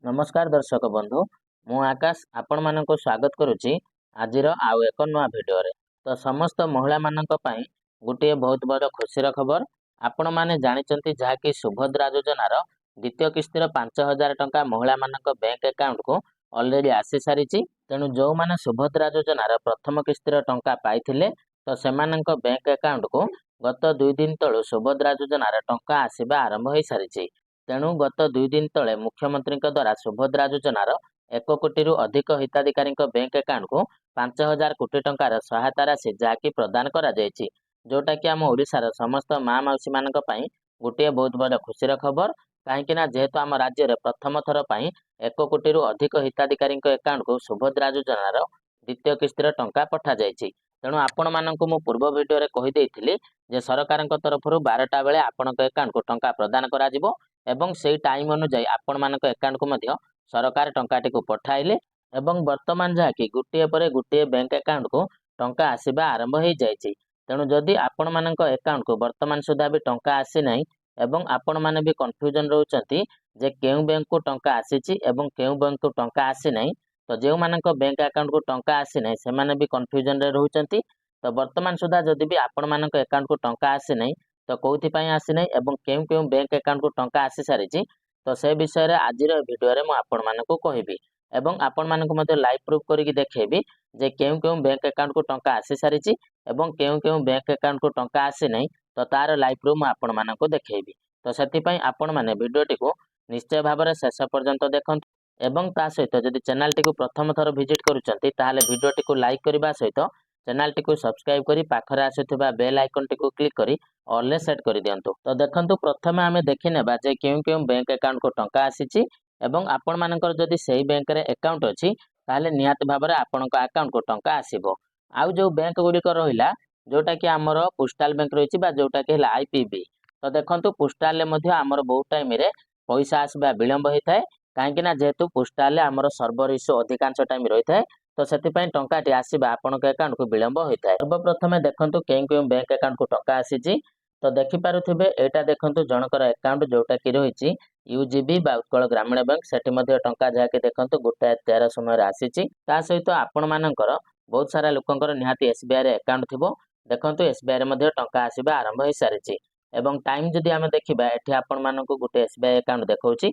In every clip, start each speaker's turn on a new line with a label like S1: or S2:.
S1: नमस्कार दर्शक बंधु मु आकाश आपण मानक स्वागत करुच्ची आज आउ एक नुआ भिडियो रे। तो समस्त महिला मानक पई गोटे बहुत बड़ खुशी खबर आपण माने जानिचंती जहाँकि सुभद्रा योजनार द्वितीय किस्तिर 5,000 टंका महिला मानक बैंक अकाउंट को ऑलरेडी आसी सारी। तेणु जो माने सुभद्रा योजनार प्रथम किस्तिर टंका पाइथिले तो सेमानक बैंक अकाउंट को गत 2 दिन तळु सुभद्रा योजनार टंका आसीबा आरंभ हो सारी। तेणु गत 2 दिन तले मुख्यमंत्री द्वारा सुभद्रा योजनार 1 कोटी अधिक हिताधिकारी बैंक अकाउंट को 5,000 कोटी टंकार सहायता राशि जहाँकि प्रदान करा जायछि, जोटा कि आम ओडिशार समस्त माँ मौसी मानक पई गोटे बहुत बड़ खुशीर खबर। कहीं जेहेतु आम राज्य में प्रथम थर पर 1 कोटी अधिक हिताधिकारी अकाउंट को सुभद्रा योजनार द्वितीय किस्तिर टंका पठा जायछि। तेणु आपण मानक मु पूर्व भिडियो कहीदेली जे सरकार तरफ 12टा बेले आपण अकाउंट को टंका प्रदान करा जिवो एवं से टाइम अनुसार आपण मानक अकाउंट को मध्य सरकार टंकाटी को पठाइले एवं वर्तमान जहाँकि गोटे पर गोटे बैंक अकाउंट को टंका आसीबा आरंभ हो जायछि। तेणु जदि आपण मानक अकाउंट को वर्तमान सुधा भी टंका आसी नाही एवं आपण माने भी कन्फ्यूजन रहउचंती जे केउ बैंक को टंका आसीछि एवं केउ बैंक को टंका आसी नाही, तो जो मानक बैंक अकाउंट को टंका आसी नाही से माने भी कन्फ्यूजन रे रहउचंती। तो वर्तमान सुधा जदि भी आपण मानक अकाउंट को टंका आसी नाही तो कौथि पई आसी नाही एवं केउ केउ बैंक अकाउंट को टंका आसी सारिछि, तो से विषय रे आजिर भिडियो रे मु आपण मानक कहबी एवं आपण मानक मध्ये लाइव प्रूफ करिक देखेबी जे केउ केउ बैंक अकाउंट को टंका आसी सारिछि एवं केउ केउ बैंक अकाउंट को टंका आसी नाही, तो तार लाइव प्रूफ मु आपण मानक देखेबी। तो सेति पई आपण माने भिडियोटी को निश्चय भाव में शेष पर्यंत देखंतु एवं ता सहित जदि चैनल टी को प्रथम थर विजिट करूचंती ताहाले भिडियोटी को लाइक करबा सहित चैनल टी को सब्सक्राइब करी पाखरे आସୁଥିବା बेल आइकन टी को क्लिक करी ऑल सेट कर दियंतु। तो देखंतु प्रथमे आमे देखि नेबा जे केउ केउ बैंक अकाउंट को टंका आसीछि एवं आपण मानकर जदि सेही बैंक रे अकाउंट अछि ताहाले निहात भाव में आपनक अकाउंट को टंका आसीबो। आउ जो बैंक गुडी को रहिला जोटा कि हमर पोस्टल बैंक रहिछि बा जोटा कि हला आईपीबी। तो देखंतु पोस्टल ले मध्ये हमर बहुत टाइम रे पैसा आसबा विलंब होइथाय काहेकि ना जेहेतु पोस्टल ले हमर सर्वर इश्यू अधिकांश टाइम रहिथाय, तो सेति पई टंकाटी आसीबा आपनक अकाउंट को विलंब होइथाय। सर्वप्रथमे देखंतु केउ केउ बैंक अकाउंट को टंका आसीछि तो देखि पारुथिबे एटा देखंतु जनकर अकाउंट जोटा कि रहिछि यूजीबी बा उत्कल ग्रामीण बैंक सेठी मध्ये टंका जाके देखंतु 1:13 समय रे आसीछि। ता सहित आपण मानकर बहुत सारा लोकंकर निहाती एसबीआई रे अकाउंट थिबो, देखंतु एसबीआई रे मध्ये टंका आसीबा आरंभ होई सारिछि एवं टाइम जदि आमे देखिबा एठी आपण मानकु गोटे एसबीआई अकाउंट देखौछि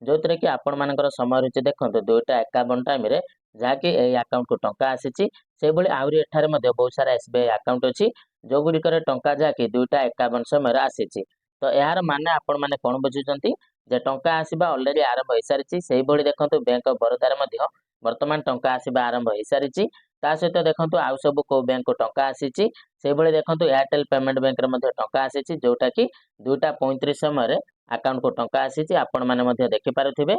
S1: जोतरे कि आपण मानकर समय रुचि देखंतु 2:51 टाइम रे जाके ए अकाउंट को टंका आसीछि। से भली आउरी एठारे मध्ये बहुत सारा एसबीआई अकाउंट अछि जो गुडी करे टंका जाके 2:51 समय रे आसीछि। तो यार माने आपण माने कोन बुझुचंती जे टंका आसीबा ऑलरेडी आरंभ होई सारिछि। सेही भली देखंतु बैंक ऑफ बरोदा रे मध्ये वर्तमान टंका आसीबा आरंभ होई सारिछि। ता सहित देखंतु आउ सब को बैंक को टंका आसीछि। से भली देखंतु एयरटेल पेमेंट बैंक रे मध्ये टंका आसीछि जोटा कि 2:35 समय रे अकाउंट को टंका आसीछि आपण माने मध्ये देखि पारुथिबे।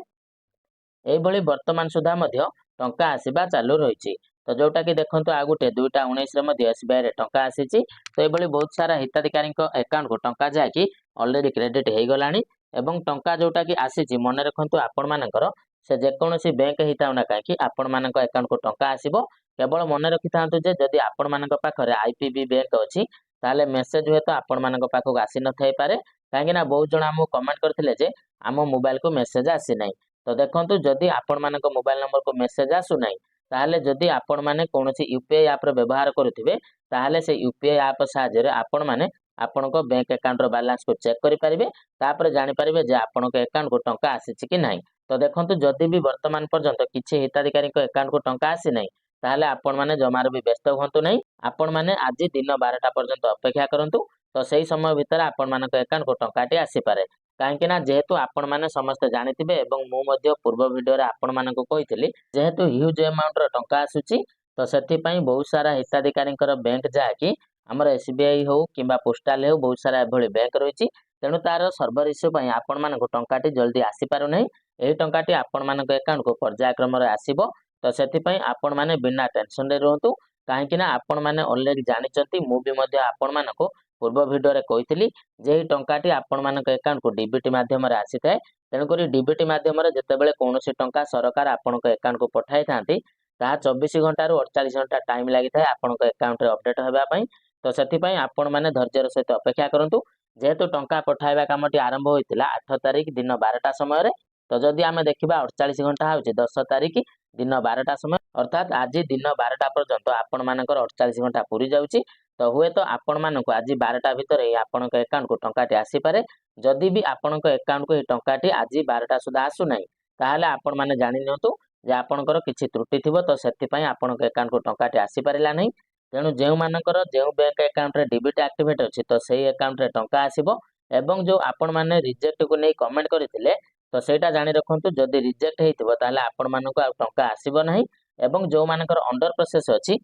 S1: एई भली वर्तमान सुधा मध्ये टंका आसीबा चालू रहिछि। तो जोटा कि देखंतु आ गुटे 2:19 रे मध्ये एसबीआई रे टंका आसीछि। तो एई भली बहुत सारा हिताधिकारी अकाउंट को टंका जाकी ऑलरेडी क्रेडिट हेई गलानी एवं टंका जोटा कि आसीछि मने रखंतु आपण मानकर से जे कोनोसी बैंक हिताउ ना काकी आपण मानक अकाउंट को टंका आसीबो। केवल मने रखिथांतु जे जदि आपण मानक पाखरे आईपीबी बैंक अछि ताले मेसेज हुए तो आपण मानक पाखक आसी न थाई पारे, काहेकि ना बहुत जण हमहु कमेंट करथिले जे आम मोबाइल को मेसेज आसी नाही। तो देखंतु जदि आपण मानक मोबाइल नंबर को मेसेज आसु नाही ताहले जदि आपण माने कोनोसी यूपीआई ऐप रे व्यवहार करुथिबे ताहले से यूपीआई ऐप साहाय्य रे आपण माने आपनको बैंक अकाउंट रो बैलेंस को चेक करि परिबे, तापर जानि परिबे जे आपनको अकाउंट को टंका आसीछि कि नाही। तो देखंतु जदि भी वर्तमान पर्यंत किछि हिताधिकारी अकाउंट को टंका आसी नाही ताहले आपण माने जमार भी व्यस्त हुंतु नाही। आपण माने आज दिन 12टा पर्यंत अपेक्षा करंतु, तो सेही समय भितर आपण मानक अकाउंट को टंकाटी आसी पारे। काहेकि ना जेहेतु आपण माने समस्त जानिथिबे एवं मु मध्ये पूर्व भिडियो रे आपण मानक कहिथिली जेहेतु ह्यूज अमाउंट रो टंका आसुची तो सेति पई बहुत सारा हिताधिकारींकर बैंक जाकी हमर एसबीआई हो किंबा पोस्टल हो बहुत सारा एभली बैंक रहिछि। तेणु तार सर्वर इश्यू पई आपण मानक टंकाटी जल्दी आसी पारु नै। एही टंकाटी आपण मानक अकाउंट को पर्यायक्रम रे आसीबो। तो सेति पई आपण माने बिना टेंशन रे रहंतु, काहेकि ना आपण माने ऑलरेडी जानिचंती मु भी मध्ये आपण मानक पूर्व भिडियो रे कहिथिली जे एही टंकाटी आपण मानक अकाउंट को डीबीटी माध्यम रे आसी थाए। तेणु करी डीबीटी माध्यम रे जेतेबेले कोनोसी टंका सरकार आपणक अकाउंट को पठाई थांती ताहा 24 घंटा रु 48 घंटा टाइम लागि थाए आपणक अकाउंट रे अपडेट हेबा पई। तो सेति पई आपण माने धैर्यर सहित अपेक्षा करंतु। जेहेतु टंका पठाइबा कामटी आरंभ होइतिला 8 तारिख दिन 12टा समय रे तो जदि आमे देखिबा 48 घंटा होउची 10 तारिख दिन 12टा समय अर्थात आज दिन 12टा पर्यंत आपण मानकर 48 घंटा पूरी जाउची। तो हुए तो आपण मानक आज 12टा भितर आपणक अकाउंट को टंकाटी आसी पारे। जदि भी आपणक अकाउंट को ए टंकाटी आज 12टा सुधा आसु नाही ताहाले आपण माने जानि नियंतु जे आपणकर किछि त्रुटि थिबो तो सेति पई आपणक अकाउंट को टंकाटी आसी पारिला नाही। तेणु जेउ मानकर जेउ बैंक अकाउंट रे डेबिट एक्टिवेट अछि तो सेही अकाउंट रे टंका आसीबो एवं जो आपण माने रिजेक्ट को नै कमेंट करथिले तो सेटा जानि रखंतु जदि रिजेक्ट हेतिबो ताहाले आपण मानक आ टंका आसीबो नाही एवं जो मानकर अंडर प्रोसेस अछि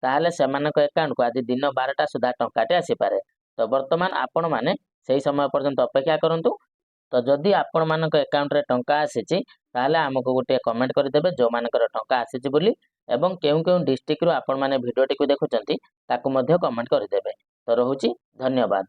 S1: ताहाले सेमानक अकाउंट को आज दिन 12टा सुधा टंकाटे आसी पारे। तो वर्तमान आपण माने सेही समय पर्यंत अपेक्षा करंतु। तो जदि आपण मानक अकाउंट रे टंका आसीची ताहाले हमकु गोटे कमेंट करदेबे जो मानकर टंका आसीची बोली एवं केउ केउ डिस्ट्रिक्ट रो आपण माने भिडियोटी को देखुचंती ताकु मध्य कमेंट करदेबे। तो रहुची धन्यवाद।